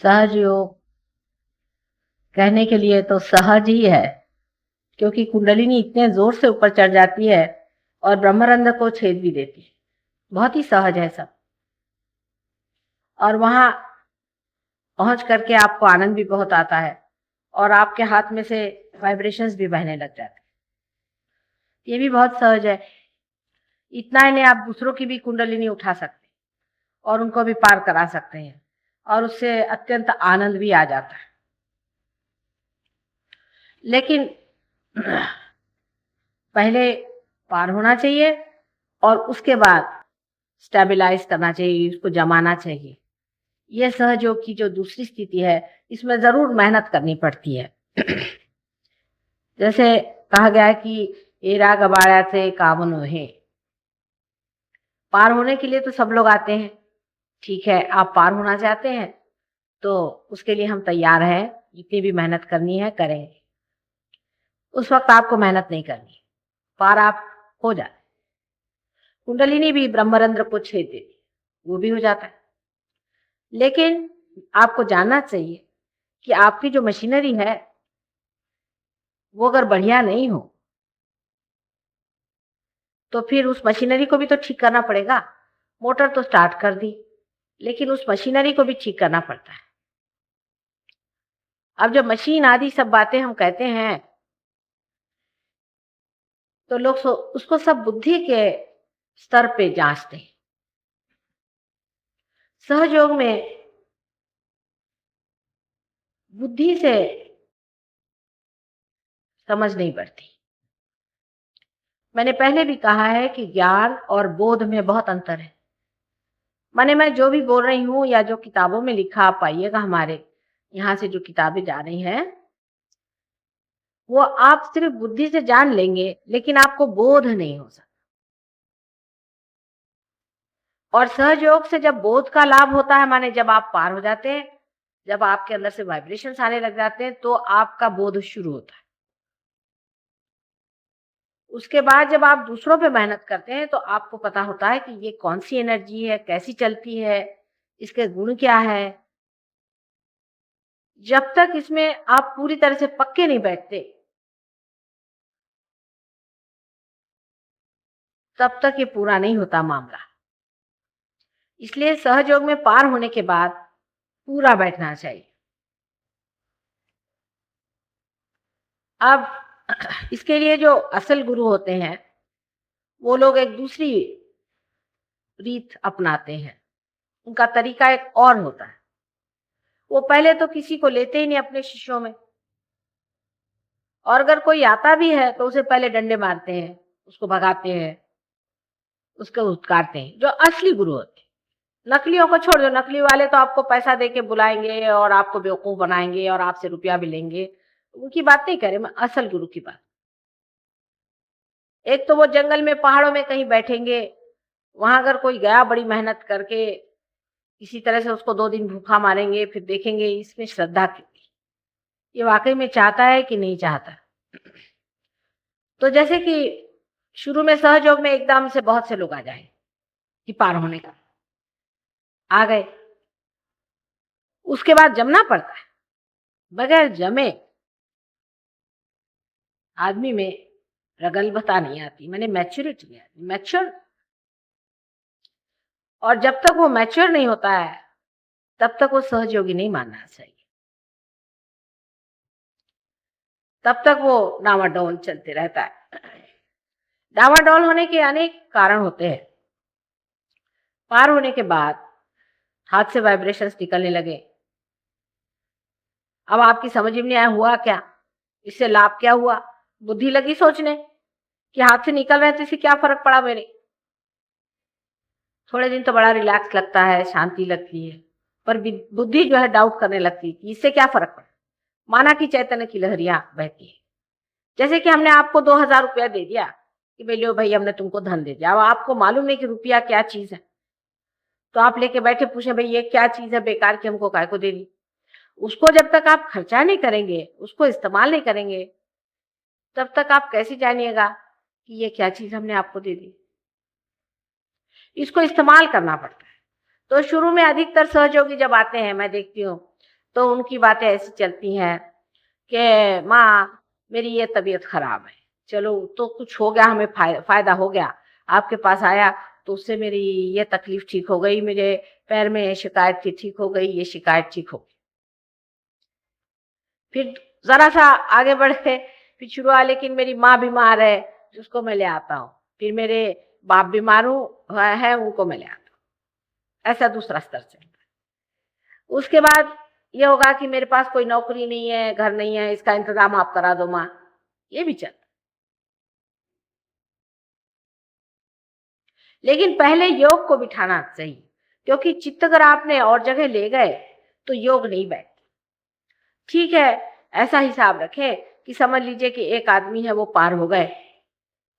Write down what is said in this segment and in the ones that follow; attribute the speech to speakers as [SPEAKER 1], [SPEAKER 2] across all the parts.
[SPEAKER 1] सहज योग कहने के लिए तो सहज ही है, क्योंकि कुंडलिनी इतने जोर से ऊपर चढ़ जाती है और ब्रह्मरंध्र को छेद भी देती है। बहुत ही सहज है सब, और वहां पहुंच करके आपको आनंद भी बहुत आता है और आपके हाथ में से वाइब्रेशंस भी बहने लग जाते हैं। ये भी बहुत सहज है। इतना ही नहीं, आप दूसरों की भी कुंडलिनी उठा सकते हैं और उनको भी पार करा सकते हैं, और उससे अत्यंत आनंद भी आ जाता है। लेकिन पहले पार होना चाहिए और उसके बाद स्टेबलाइज करना चाहिए, उसको जमाना चाहिए। यह सहयोग की जो दूसरी स्थिति है, इसमें जरूर मेहनत करनी पड़ती है। जैसे कहा गया है कि एरा गबाड़ा से कामनो है। पार होने के लिए तो सब लोग आते हैं, ठीक है, आप पार होना चाहते हैं तो उसके लिए हम तैयार हैं, जितनी भी मेहनत करनी है करेंगे। उस वक्त आपको मेहनत नहीं करनी, पार आप हो जाते। कुंडलिनी भी ब्रह्मरंध्र को छेद देती, वो भी हो जाता है। लेकिन आपको जानना चाहिए कि आपकी जो मशीनरी है वो अगर बढ़िया नहीं हो तो फिर उस मशीनरी को भी तो ठीक करना पड़ेगा। मोटर तो स्टार्ट कर दी, लेकिन उस मशीनरी को भी ठीक करना पड़ता है। अब जब मशीन आदि सब बातें हम कहते हैं तो लोग उसको सब बुद्धि के स्तर पे जांचते हैं। सहयोग में बुद्धि से समझ नहीं पड़ती। मैंने पहले भी कहा है कि ज्ञान और बोध में बहुत अंतर है। माने मैं जो भी बोल रही हूँ या जो किताबों में लिखा आप पाइएगा, हमारे यहाँ से जो किताबें जा रही हैं वो आप सिर्फ बुद्धि से जान लेंगे, लेकिन आपको बोध नहीं हो सकता। और सहयोग से जब बोध का लाभ होता है, माने जब आप पार हो जाते हैं, जब आपके अंदर से वाइब्रेशंस आने लग जाते हैं, तो आपका बोध शुरू होता है। उसके बाद जब आप दूसरों पे मेहनत करते हैं तो आपको पता होता है कि ये कौन सी एनर्जी है, कैसी चलती है, इसके गुण क्या है। जब तक इसमें आप पूरी तरह से पक्के नहीं बैठते, तब तक ये पूरा नहीं होता मामला। इसलिए सहयोग में पार होने के बाद पूरा बैठना चाहिए। अब इसके लिए जो असल गुरु होते हैं वो लोग एक दूसरी रीत अपनाते हैं। उनका तरीका एक और होता है। वो पहले तो किसी को लेते ही नहीं अपने शिष्यों में, और अगर कोई आता भी है तो उसे पहले डंडे मारते हैं, उसको भगाते हैं, उसको उत्कारते हैं। जो असली गुरु होते हैं, नकलियों को छोड़ दो। नकली वाले तो आपको पैसा देके बुलाएंगे और आपको बेवकूफ बनाएंगे और आपसे रुपया भी लेंगे। उनकी बात नहीं कर रही मैं, असल गुरु की बात। एक तो वो जंगल में पहाड़ों में कहीं बैठेंगे, वहां अगर कोई गया बड़ी मेहनत करके, किसी तरह से उसको 2 दिन भूखा मारेंगे, फिर देखेंगे इसमें श्रद्धा कितनी, ये वाकई में चाहता है कि नहीं चाहता। तो जैसे कि शुरू में सहयोग में एकदम से बहुत से लोग आ जाए कि पार होने का, आ गए। उसके बाद जमना पड़ता है। बगैर जमे आदमी में प्रगल्भता नहीं आती, मैंने मैच्योरिटी नहीं आती, मैच्योर। और जब तक वो मैच्योर नहीं होता है तब तक वो सहयोगी नहीं मानना चाहिए। तब तक वो डामाडोल चलते रहता है। डामाडोल होने के अनेक कारण होते हैं। पार होने के बाद हाथ से वाइब्रेशंस निकलने लगे। अब आपकी समझ में नहीं आया हुआ क्या, इससे लाभ क्या हुआ। बुद्धि लगी सोचने कि हाथ से निकल रहे थे, इससे क्या फर्क पड़ा मेरे। थोड़े दिन तो बड़ा रिलैक्स लगता है, शांति लगती है, पर बुद्धि जो है डाउट करने लगती है कि इससे क्या फर्क पड़ा। माना कि चैतन्य की लहरियां बहती है। जैसे कि हमने आपको 2,000 रुपया दे दिया कि भाई लो भाई, हमने तुमको धन दे दिया। अब आपको मालूम नहीं कि रुपया क्या चीज है, तो आप लेके बैठे पूछे भाई ये क्या चीज है बेकार की, हमको काय को दे दी। उसको जब तक आप खर्चा नहीं करेंगे, उसको इस्तेमाल नहीं करेंगे, तब तक आप कैसे जानिएगा कि ये क्या चीज हमने आपको दे दी। इसको इस्तेमाल करना पड़ता है। तो शुरू में अधिकतर सहयोगी जब आते हैं, मैं देखती हूँ तो उनकी बातें ऐसी चलती हैं कि माँ मेरी ये तबीयत खराब है, चलो तो कुछ हो गया, हमें फायदा हो गया, आपके पास आया तो उससे मेरी ये तकलीफ ठीक हो गई, मेरे पैर में शिकायत थी ठीक हो गई, ये शिकायत ठीक हो गई। फिर जरा सा आगे बढ़े, फिर शुरू हुआ लेकिन मेरी माँ बीमार है, उसको मैं ले आता हूँ, फिर मेरे बाप बीमार है, उनको मैं ले आता हूँ। ऐसा दूसरा स्तर चलता है। उसके बाद ये होगा कि मेरे पास कोई नौकरी नहीं है, घर नहीं है, इसका इंतजाम आप करा दो माँ, ये भी चलता। लेकिन पहले योग को बिठाना चाहिए, क्योंकि चित्त अगर आपने और जगह ले गए तो योग नहीं बैठता। ठीक है, ऐसा हिसाब रखें कि समझ लीजिए कि एक आदमी है, वो पार हो गए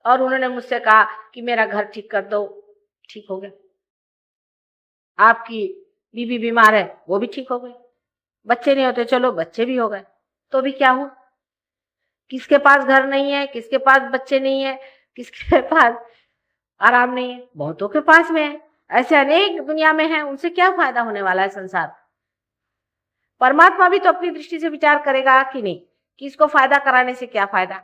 [SPEAKER 1] और उन्होंने मुझसे कहा कि मेरा घर ठीक कर दो, ठीक हो गया। आपकी बीवी बीमार है, वो भी ठीक हो गई। बच्चे नहीं होते, चलो बच्चे भी हो गए, तो भी क्या हुआ? किसके पास घर नहीं है, किसके पास बच्चे नहीं है, किसके पास आराम नहीं है? बहुतों के पास में है। ऐसे अनेक दुनिया में हैं, उनसे क्या फायदा होने वाला है संसार? परमात्मा भी तो अपनी दृष्टि से विचार करेगा कि नहीं, कि इसको फायदा कराने से क्या फायदा,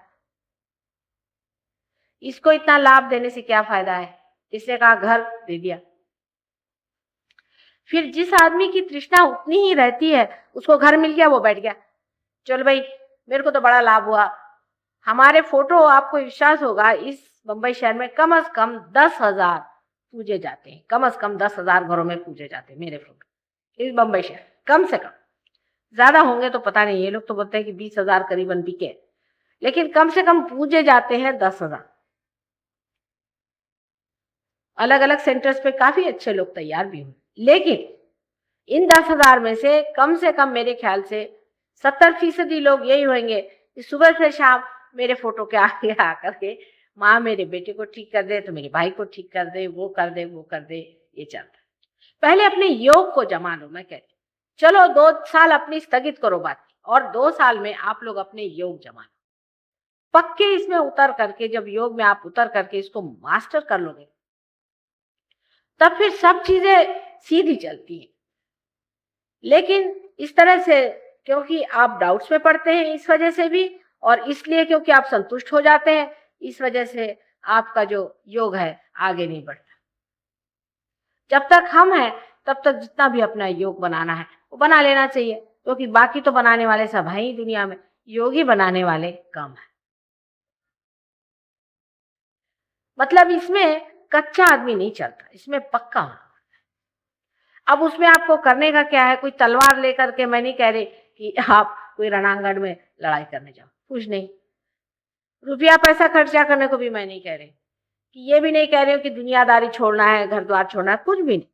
[SPEAKER 1] इसको इतना लाभ देने से क्या फायदा है? इसने कहा घर दे दिया। फिर जिस आदमी की तृष्णा उतनी ही रहती है, उसको घर मिल गया, वो बैठ गया, चल भाई मेरे को तो बड़ा लाभ हुआ। हमारे फोटो, आपको विश्वास होगा, इस बंबई शहर में कम से कम 10,000 पूजे जाते हैं, कम से कम 10,000 घरों में पूजे जाते हैं मेरे फोटो इस बंबई शहर, कम से कम। ज्यादा होंगे तो पता नहीं, ये लोग तो बोलते हैं कि 20,000 करीबन बिके, लेकिन कम से कम पूजे जाते हैं 10,000। अलग अलग सेंटर्स पे काफी अच्छे लोग तैयार भी हुए, लेकिन इन 10,000 में से कम मेरे ख्याल से 70% लोग यही होंगे कि सुबह से शाम मेरे फोटो के आगे आकर के माँ मेरे बेटे को ठीक कर दे, तो मेरे भाई को ठीक कर दे, वो कर दे, वो कर दे, ये चलता है। पहले अपने योग को जमा लो। मैं कहती चलो 2 साल अपनी स्थगित करो बात, और 2 साल में आप लोग अपने योग जमा लो। पक्के इसमें उतर करके, जब योग में आप उतर करके इसको मास्टर कर लोगे, तब फिर सब चीजें सीधी चलती हैं। लेकिन इस तरह से, क्योंकि आप डाउट्स में पड़ते हैं इस वजह से भी, और इसलिए क्योंकि आप संतुष्ट हो जाते हैं, इस वजह से आपका जो योग है आगे नहीं बढ़ता। जब तक हम हैं तब तक जितना भी अपना योग बनाना है वो बना लेना चाहिए, क्योंकि बाकी तो बनाने वाले सब हैं ही दुनिया में, योगी बनाने वाले कम है। मतलब इसमें कच्चा आदमी नहीं चलता, इसमें पक्का होना। अब उसमें आपको करने का क्या है? कोई तलवार लेकर के, मैं नहीं कह रही कि आप कोई रणांगण में लड़ाई करने जाओ, कुछ नहीं। रुपया पैसा खर्चा करने को भी मैं नहीं कह रही, कि ये भी नहीं कह रही हूँ कि दुनियादारी छोड़ना है, घर द्वार छोड़ना है, कुछ भी नहीं।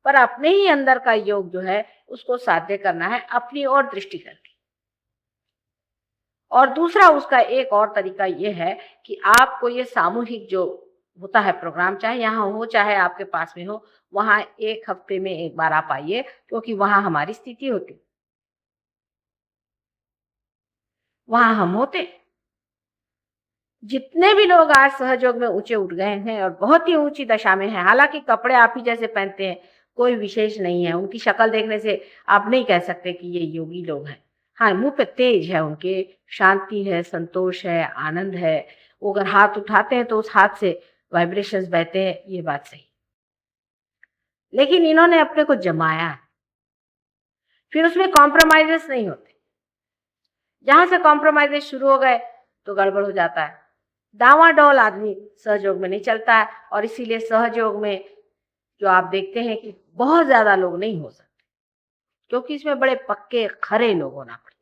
[SPEAKER 1] पर अपने ही अंदर का योग जो है उसको साध्य करना है अपनी ओर दृष्टि करके। और दूसरा उसका एक और तरीका ये है कि आपको ये सामूहिक जो होता है प्रोग्राम, चाहे यहाँ हो चाहे आपके पास में हो, वहां 1 हफ्ते में 1 बार आप आइए, क्योंकि वहां हमारी स्थिति होती, वहां हम होते। जितने भी लोग आज सहयोग में ऊंचे उठ गए हैं और बहुत ही ऊंची दशा में हैं, हालांकि कपड़े आप ही जैसे पहनते हैं, कोई विशेष नहीं है, उनकी शक्ल देखने से आप नहीं कह सकते कि ये योगी लोग हैं। हाँ, मुंह पे तेज है उनके, शांति है, संतोष है, आनंद है। वो अगर हाथ उठाते हैं तो उस हाथ से वाइब्रेशंस बहते हैं, ये बात सही। लेकिन इन्होंने अपने को जमाया, फिर उसमें कॉम्प्रोमाइजेस नहीं होते। जहां से कॉम्प्रोमाइजेस शुरू हो गए तो गड़बड़ हो जाता है। डावाडोल आदमी सहयोग में नहीं चलता है, और इसीलिए सहयोग में जो आप देखते हैं कि बहुत ज्यादा लोग नहीं हो सकते, क्योंकि इसमें बड़े पक्के खरे लोग होना पड़ते।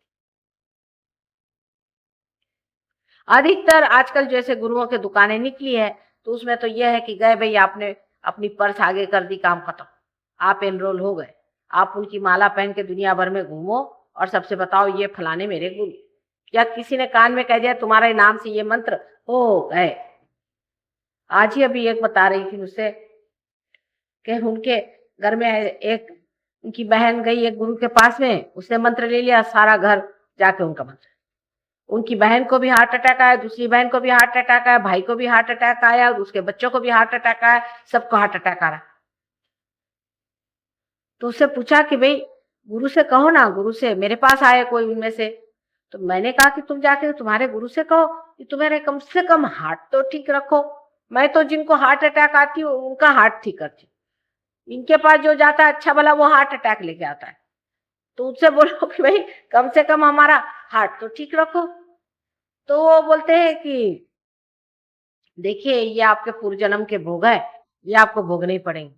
[SPEAKER 1] अधिकतर आजकल जैसे गुरुओं की दुकानें निकली है, तो उसमें तो यह है कि गए भाई, आपने अपनी पर्स आगे कर दी, काम खत्म, आप एनरोल हो गए, आप उनकी माला पहन के दुनिया भर में घूमो और सबसे बताओ ये फलाने मेरे गुरु, या किसी ने कान में कह दिया तुम्हारे नाम से ये मंत्र, हो गए। आज ही अभी एक बता रही थी मुझसे कि उनके घर में एक, उनकी बहन गई एक गुरु के पास में, उसने मंत्र ले लिया, सारा घर जाके उनका मंत्र, उनकी बहन को भी हार्ट अटैक आया, दूसरी बहन को भी हार्ट अटैक आया, भाई को भी हार्ट अटैक आया, उसके बच्चों को भी हार्ट अटैक आया, सबको हार्ट अटैक आ रहा। तो उससे पूछा कि भाई गुरु से कहो ना, गुरु से मेरे पास आए कोई उनमें से, तो मैंने कहा कि तुम जाके तुम्हारे गुरु से कहो कि तुम्हारे कम से कम हार्ट तो ठीक रखो। मैं तो जिनको हार्ट अटैक आती हूँ उनका हार्ट ठीक करती हूँ, इनके पास जो जाता है अच्छा भला वो हार्ट अटैक लेके आता है। तो उससे बोलो कि भाई कम से कम हमारा हार्ट तो ठीक रखो। तो वो बोलते हैं कि देखिए ये आपके पूर्व जन्म के भोग है, ये आपको भोगने ही पड़ेंगे।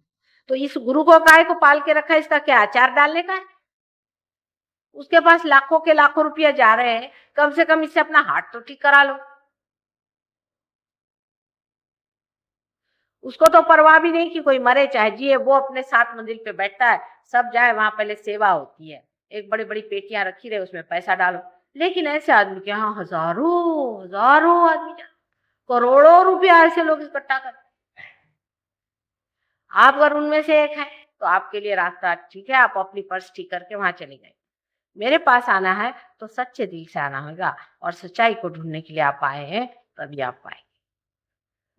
[SPEAKER 1] तो इस गुरु को काहे को पाल के रखा है, इसका क्या अचार डालने का है? उसके पास लाखों के लाखों रुपया जा रहे हैं, कम से कम इससे अपना हार्ट तो ठीक करा लो। उसको तो परवाह भी नहीं कि कोई मरे चाहे जिए, वो अपने सात मंजिल पे बैठता है, सब जाए वहां पहले सेवा होती है, एक बड़ी बड़ी पेटियां रखी रहे उसमें पैसा डालो। लेकिन ऐसे आदमी के यहाँ हजारों हजारों आदमी करोड़ों रुपया ऐसे लोग इकट्ठा करते। आप अगर उनमें से एक हैं तो आपके लिए रास्ता ठीक है, आप अपनी पर्स ठीक करके वहां चले गए। मेरे पास आना है तो सच्चे दिल से आना होगा, और सच्चाई को ढूंढने के लिए आप आए हैं, तभी आप पाएंगे।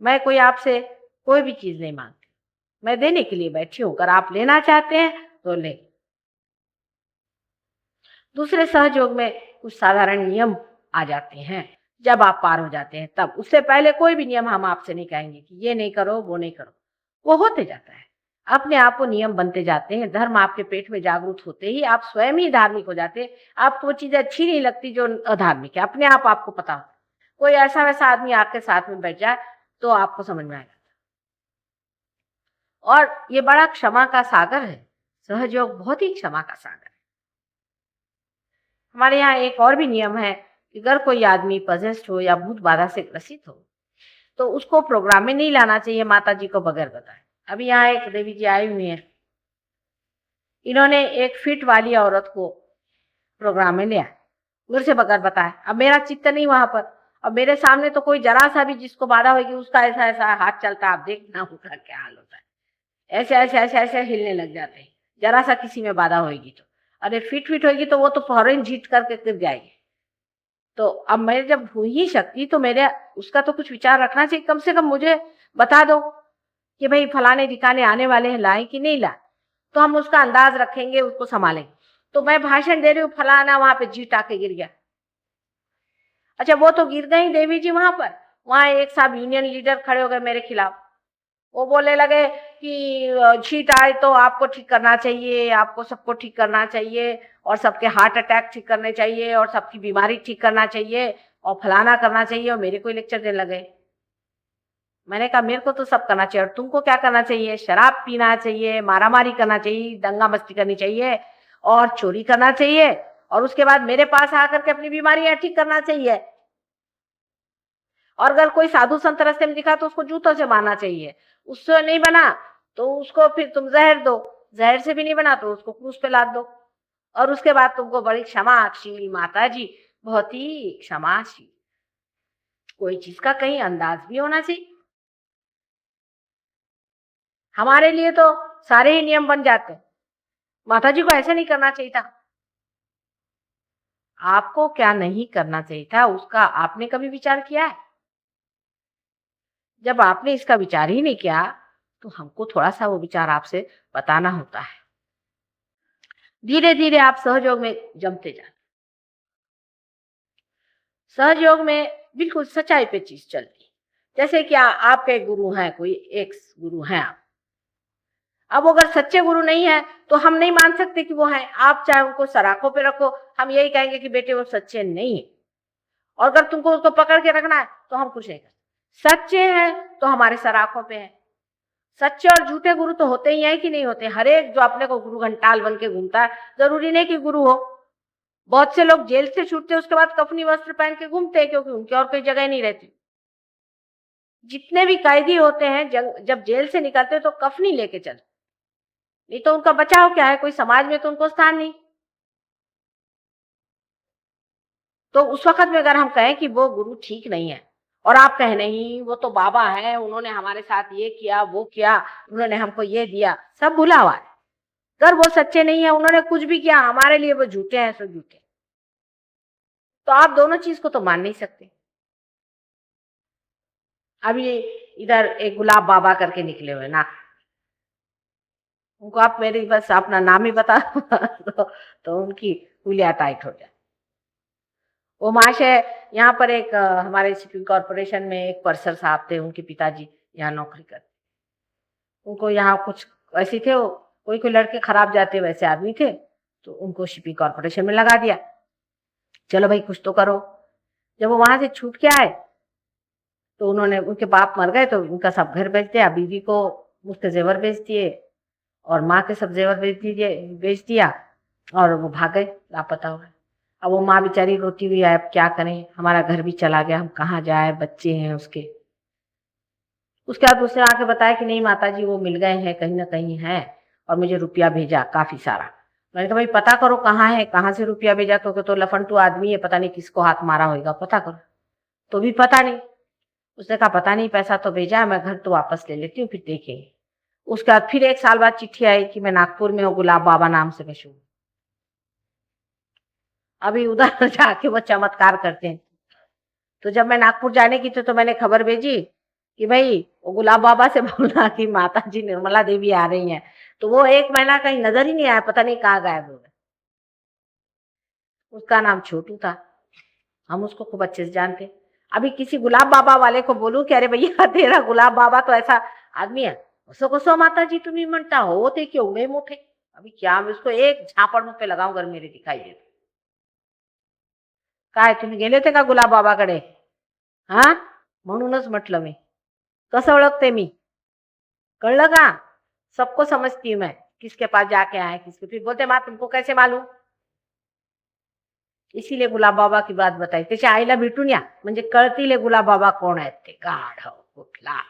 [SPEAKER 1] मैं कोई आपसे कोई भी चीज नहीं मांगती, मैं देने के लिए बैठी हूं, अगर आप लेना चाहते हैं तो ले। दूसरे सहयोग में कुछ साधारण नियम आ जाते हैं जब आप पार हो जाते हैं तब। उससे पहले कोई भी नियम हम आपसे नहीं कहेंगे कि ये नहीं करो वो नहीं करो, वो होते जाता है, अपने आप को नियम बनते जाते हैं। धर्म आपके पेट में जागरूक होते ही आप स्वयं ही धार्मिक हो जाते हैं। आपको वो चीजें अच्छी नहीं लगती जो अधार्मिक है, अपने आप आपको पता होता। कोई ऐसा वैसा आदमी आपके साथ में बैठ जाए तो आपको समझ में आएगा। और ये बड़ा क्षमा का सागर है, सहयोग बहुत ही क्षमा का सागर है। हमारे यहाँ एक और भी नियम है कि अगर कोई आदमी पजेस्ड हो या भूत बाधा से ग्रसित हो तो उसको प्रोग्राम में नहीं लाना चाहिए माता जी को बगैर बताए। अभी यहाँ एक देवी जी आई हुई है, इन्होंने एक फिट वाली औरत को प्रोग्राम में लिया घर से बगैर बताए। अब मेरा चित्त नहीं वहां पर, अब मेरे सामने तो कोई जरा सा भी जिसको बाधा होगी उसका ऐसा ऐसा हाथ चलता है, आप देखना उनका क्या हाल होता है, ऐसे ऐसे ऐसे ऐसे हिलने लग जाते हैं जरा सा किसी में बाधा होगी तो। अरे फिट फिट होगी तो वो तो फौरन जीत करके गिर जाएगी। तो अब मैं जब हुई ही शक्ति तो मेरे उसका तो कुछ विचार रखना चाहिए, कम से कम मुझे बता दो कि भाई फलाने ठिकाने आने वाले हैं, लाए कि नहीं लाए, तो हम उसका अंदाज रखेंगे, उसको संभालेंगे। तो मैं भाषण दे रही हूँ, फलाना वहां पे जीत आके गिर गया। अच्छा वो तो गिर गई देवी जी वहां पर, वहां एक साहब यूनियन लीडर खड़े हो गए मेरे खिलाफ। वो बोलने लगे कि छींट आए तो आपको ठीक करना चाहिए, आपको सबको ठीक करना चाहिए, और सबके हार्ट अटैक ठीक करने चाहिए, और सबकी बीमारी ठीक करना चाहिए, और फलाना करना चाहिए, और मेरे को लेक्चर देने लगे। मैंने कहा मेरे को तो सब करना चाहिए, और तुमको क्या करना चाहिए? शराब पीना चाहिए, मारामारी करना चाहिए, दंगा मस्ती करनी चाहिए, और चोरी करना चाहिए, और उसके बाद मेरे पास आकर के अपनी बीमारियां ठीक करना चाहिए। और अगर कोई साधु संत रास्ते में दिखा तो उसको जूतों से मारना चाहिए। उससे नहीं बना तो उसको फिर तुम जहर दो, जहर से भी नहीं बना तो उसको क्रूस पे लाद दो, और उसके बाद तुमको बड़ी क्षमाशील माता जी, बहुत ही क्षमाशील। कोई चीज का कहीं अंदाज भी होना चाहिए। हमारे लिए तो सारे ही नियम बन जाते हैं, माता जी को ऐसे नहीं करना चाहिए था। आपको क्या नहीं करना चाहिए था उसका आपने कभी विचार किया है? जब आपने इसका विचार ही नहीं किया तो हमको थोड़ा सा वो विचार आपसे बताना होता है। धीरे धीरे आप सहयोग में जमते जाते, सहयोग में बिल्कुल सच्चाई पे चीज चलती। जैसे कि आपके गुरु हैं, कोई एक गुरु हैं आप, अब अगर सच्चे गुरु नहीं है तो हम नहीं मान सकते कि वो हैं। आप चाहे उनको सराखों पे रखो, हम यही कहेंगे कि बेटे वो सच्चे नहीं है। और अगर तुमको उसको पकड़ के रखना है तो हम कुछ नहीं कर। सच्चे हैं तो हमारे सराखों पे हैं। सच्चे और झूठे गुरु तो होते ही हैं कि नहीं होते? हर एक जो अपने को गुरु घंटाल बन के घूमता है जरूरी नहीं कि गुरु हो। बहुत से लोग जेल से छूटते उसके बाद कफनी वस्त्र पहन के घूमते हैं, क्योंकि उनकी और कोई जगह नहीं रहती। जितने भी कैदी होते हैं जब जेल से निकलते तो कफनी लेके चलते, नहीं तो उनका बचाव क्या है? कोई समाज में तो उनको स्थान नहीं। तो उस वक्त में अगर हम कहें कि वो गुरु ठीक नहीं है, और आप कहें नहीं वो तो बाबा है, उन्होंने हमारे साथ ये किया वो किया, उन्होंने हमको ये दिया, सब भूला हुआ है। अगर वो सच्चे नहीं है, उन्होंने कुछ भी किया हमारे लिए, वो झूठे हैं, सो झूठे। तो आप दोनों चीज को तो मान नहीं सकते। अभी इधर एक गुलाब बाबा करके निकले हुए ना, उनको आप मेरी बस अपना नाम ही बता तो उनकी हुलिया टाइट हो जाए। वो महाशय यहाँ पर एक हमारे शिपिंग कॉर्पोरेशन में एक पर्सर साहब थे, उनके पिताजी यहाँ नौकरी करते। उनको यहाँ कुछ ऐसे थे, वो कोई कोई लड़के खराब जाते वैसे आदमी थे, तो उनको शिपिंग कॉर्पोरेशन में लगा दिया। चलो भाई कुछ तो करो। जब वो वहां से छूट के आए तो उन्होंने, उनके बाप मर गए तो उनका सब घर बेच दिया, बीवी को उसके जेवर बेच दिए और माँ के सब जेवर बेच दिया और वो भाग गए, लापता हो गए। अब वो माँ बेचारी रोती हुई है, अब क्या करें, हमारा घर भी चला गया, हम कहाँ जाए, बच्चे हैं उसके। उसके बाद उसने आके बताया कि नहीं माता जी वो मिल गए हैं, कहीं ना कहीं हैं, और मुझे रुपया भेजा काफी सारा। मैंने कहा भाई पता करो कहाँ है, कहाँ से रुपया भेजा, क्योंकि तो लफंटू आदमी है, पता नहीं किसको हाथ मारा होगा, पता करो। तो भी पता नहीं। उसने कहा पता नहीं, पैसा तो भेजा है, मैं घर तो वापस ले लेती हूँ, फिर देखेंगे। उसके बाद फिर 1 साल बाद चिट्ठी आई कि मैं नागपुर में हूँ, गुलाब बाबा नाम से मशहूर। अभी उधर जाके वो चमत्कार करते हैं। तो जब मैं नागपुर जाने की थी तो मैंने खबर भेजी कि भाई वो गुलाब बाबा से बोलना कि माता जी निर्मला देवी आ रही हैं। तो वो 1 महीना कहीं नजर ही नहीं आया, पता नहीं कहाँ गायब हो गए। उसका नाम छोटू था, हम उसको खूब अच्छे से जानते। अभी किसी गुलाब बाबा वाले को बोलूं कि अरे भैया तेरा गुलाब बाबा तो ऐसा आदमी है, उसको कसो माता जी तुम्हें मनता हो ते क्यों उड़े मोठे। अभी क्या मैं उसको एक झापड़ मुंह पे लगाऊं अगर मेरे दिखाई दे। काय तुम्ही गेले होते का गुलाब बाबाकडे? हा, म्हणूनच म्हटलं मी, कसं ओळखते मी, कळलं का? सबको समझती हूँ मैं, किसके पास जाके आए किसके। फिर बोलते माँ तुमको कैसे मालूम? इसीलिए गुलाब बाबा की बात बताई, त्याच्या आईला भेटून या म्हणजे कळतील गुलाब बाबा कोण आहेत ते, गाढव कुठला।